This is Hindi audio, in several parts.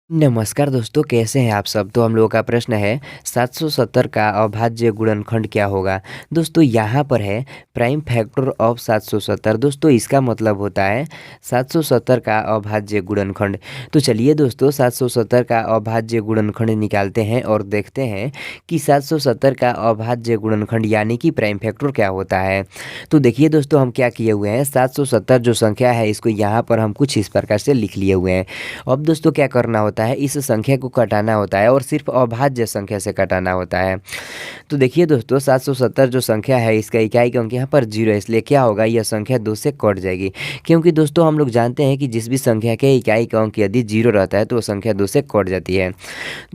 नमस्कार दोस्तों, कैसे हैं आप सब। तो हम लोगों का प्रश्न है 770 का अभाज्य गुणनखंड क्या होगा। दोस्तों यहाँ पर है प्राइम फैक्टर ऑफ 770। दोस्तों इसका मतलब होता है 770 का अभाज्य गुणनखंड। तो चलिए दोस्तों 770 का अभाज्य गुणनखंड निकालते हैं और देखते हैं कि 770 का अभाज्य गुणनखंड यानी कि प्राइम फैक्टर क्या होता है। तो देखिए दोस्तों, हम क्या किए हुए हैं, 770 जो संख्या है इसको यहाँ पर हम कुछ इस प्रकार से लिख लिए हुए हैं। अब दोस्तों क्या करना होता है, इस संख्या को घटाना होता है और सिर्फ अभाज्य संख्या से घटाना होता है। तो देखिए दोस्तों 770 जो संख्या है इसका इकाई का अंक यहाँ पर 0 है, इसलिए क्या होगा, यह संख्या 2 से कट जाएगी। क्योंकि दोस्तों हम लोग जानते हैं कि जिस भी संख्या के इकाई का अंक यदि 0 रहता है तो वो संख्या 2 से कट जाती है।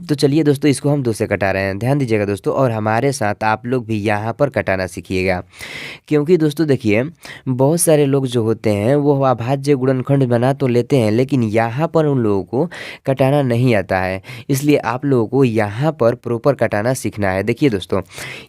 तो चलिए दोस्तों इसको हम 2 से कटा रहे हैं, ध्यान दीजिएगा दोस्तों, और हमारे साथ आप लोग भी यहाँ पर कटाना सीखिएगा। क्योंकि दोस्तों देखिए बहुत सारे लोग जो होते हैं वो अभाज्य गुणनखंड बना तो लेते हैं, लेकिन यहाँ पर उन लोगों को कटाना नहीं आता है। इसलिए आप लोगों को यहाँ पर प्रॉपर कटाना सीखना है। देखिए दोस्तों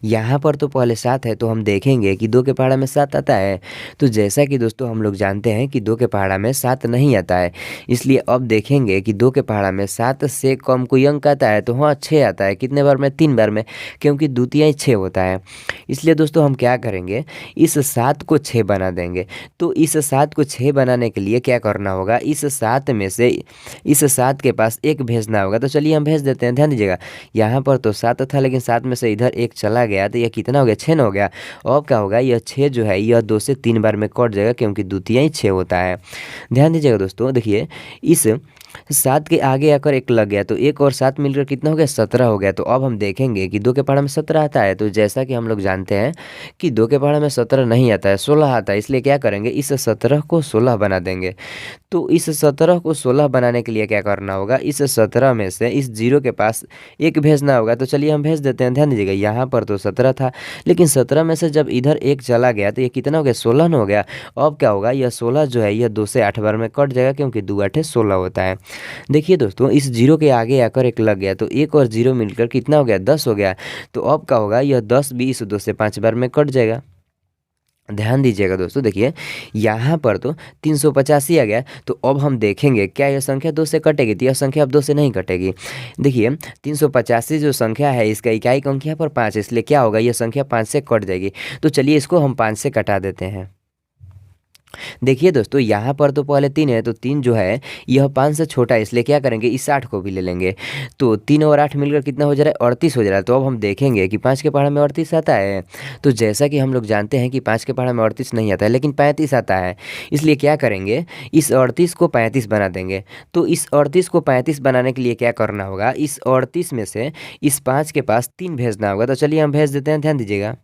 यहाँ पर तो पहले 7 है, तो हम देखेंगे कि 2 के पहाड़ा में 7 आता है। तो जैसा कि दोस्तों हम लोग जानते हैं कि 2 के पहाड़ा में 7 नहीं आता है, इसलिए अब देखेंगे कि 2 के पहाड़ा में 7 से कम कोई अंक आता है तो हाँ 6 आता है। कितने बार में, 3 बार में, क्योंकि द्वितीय 6 होता है। इसलिए दोस्तों हम क्या करेंगे, इस 7 को 6 बना देंगे। तो इस 7 को 6 बनाने के लिए क्या करना होगा, इस 7 में से इस 7 के पास 1 भेजना होगा। तो चलिए हम भेज देते हैं, ध्यान दीजिएगा यहाँ पर तो 7 था लेकिन 7 में से इधर 1 चला गया, तो यह कितना हो गया, 6 हो गया। अब क्या होगा, यह 6 जो है यह 2 से 3 बार में कट जाएगा, क्योंकि द्वितीय 6 होता है। ध्यान दीजिएगा दोस्तों, देखिए इस 7 के आगे आकर 1 लग गया, तो 1 और 7 मिलकर कितना हो गया, 17 हो गया। तो अब हम देखेंगे कि 2 के पहाड़ा में 17 आता है। तो जैसा कि हम लोग जानते हैं कि 2 के पहाड़ा में 17 नहीं आता है, 16 आता है। इसलिए क्या करेंगे, इस 17 को 16 बना देंगे। तो इस 17 को 16 बनाने के लिए क्या करना होगा, इस 17 में से इस 0 के पास 1 भेजना होगा। तो चलिए हम भेज देते हैं, ध्यान दीजिएगा यहाँ पर तो 17 था, लेकिन 17 में से जब इधर 1 चला गया तो ये कितना हो गया, 16 हो गया। अब क्या होगा, यह 16 जो है यह 2 से 8 बार में कट जाएगा, क्योंकि 2 8 16 होता है। देखिए दोस्तों इस 0 के आगे आकर 1 लग गया, तो 1 और 0 मिलकर कितना हो गया, 10 हो गया। तो अब क्या होगा, यह 10 भी इस 2 से 5 बार में कट जाएगा। ध्यान दीजिएगा दोस्तों, देखिए यहाँ पर तो 385 आ गया। तो अब हम देखेंगे क्या यह संख्या 2 से कटेगी, तो यह संख्या अब 2 से नहीं कटेगी। देखिए 385 जो संख्या है इसका इकाई का अंक यहाँ पर 5 है, इसलिए क्या होगा, यह संख्या 5 से कट जाएगी। तो चलिए इसको हम 5 से कटा देते हैं। देखिए दोस्तों यहाँ पर तो पहले 3 है, तो 3 जो है यह 5 से छोटा है, इसलिए क्या करेंगे, इस 8 को भी ले लेंगे। तो 3 और 8 मिलकर कितना हो जा रहा है, 38 हो जा रहा है। तो अब हम देखेंगे कि 5 के पहाड़ा में 38 आता है। तो जैसा कि हम लोग जानते हैं कि 5 के पहाड़ा में 38 नहीं आता है, लेकिन 35 आता है। इसलिए क्या करेंगे, इस 38 को 35 बना देंगे। तो इस 38 को 35 बनाने के लिए क्या करना होगा, इस 38 में से इस 5 के पास 3 भेजना होगा। तो चलिए हम भेज देते हैं, ध्यान दीजिएगा।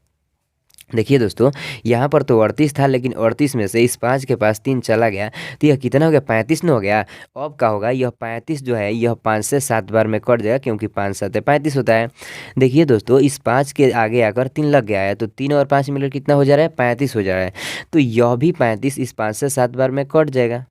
देखिए दोस्तों यहाँ पर तो 38 था, लेकिन 38 में से इस 5 के पास 3 चला गया, तो यह कितना हो गया, 35 न हो गया। अब क्या होगा, यह 35 जो है यह 5 से 7 बार में कट जाएगा, क्योंकि 5 7 35 होता है। देखिए दोस्तों इस 5 के आगे आकर 3 लग गया है, तो 3 और 5 मिलकर कितना हो जा रहा है, 35 हो जा रहा है। तो यह भी 35 इस 5 से 7 बार में कट जाएगा।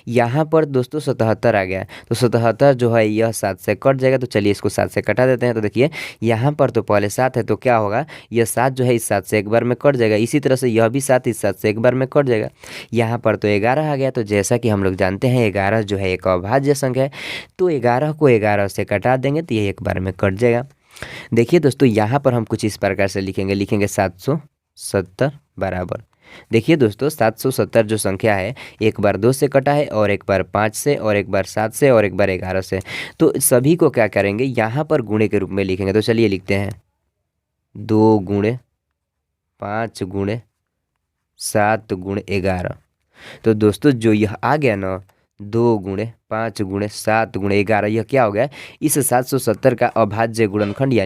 यहाँ पर दोस्तों 77 आ गया, तो 77 जो है यह 7 से कट जाएगा। तो चलिए इसको 7 से कटा देते हैं। तो देखिए यहाँ पर तो पहले 7 है, तो क्या होगा, यह 7 जो है इस 7 से 1 बार में कट जाएगा। इसी तरह से यह भी 7 इस 7 से 1 बार में कट जाएगा। यहाँ पर तो 11 आ गया। तो जैसा कि हम लोग जानते हैं 11 जो है एक अभाज्य संख्या है, तो 11 को 11 से कटा देंगे तो ये 1 बार में कट जाएगा। देखिए दोस्तों यहाँ पर हम कुछ इस प्रकार से लिखेंगे 770 बराबर। देखिए दोस्तों 770 जो संख्या है एक बार 2 से कटा है, और एक बार 5 से, और एक बार 7 से, और एक बार 11 से। तो सभी को क्या करेंगे, यहाँ पर गुणे के रूप में लिखेंगे। तो चलिए लिखते हैं 2 गुणे 5 गुणे 7 गुणे 11। तो दोस्तों जो यह आ गया ना, 2 गुणे 5 गुणे 7 गुणे 11, यह क्या हो गया, इस 770 का अभाज्य गुणनखंड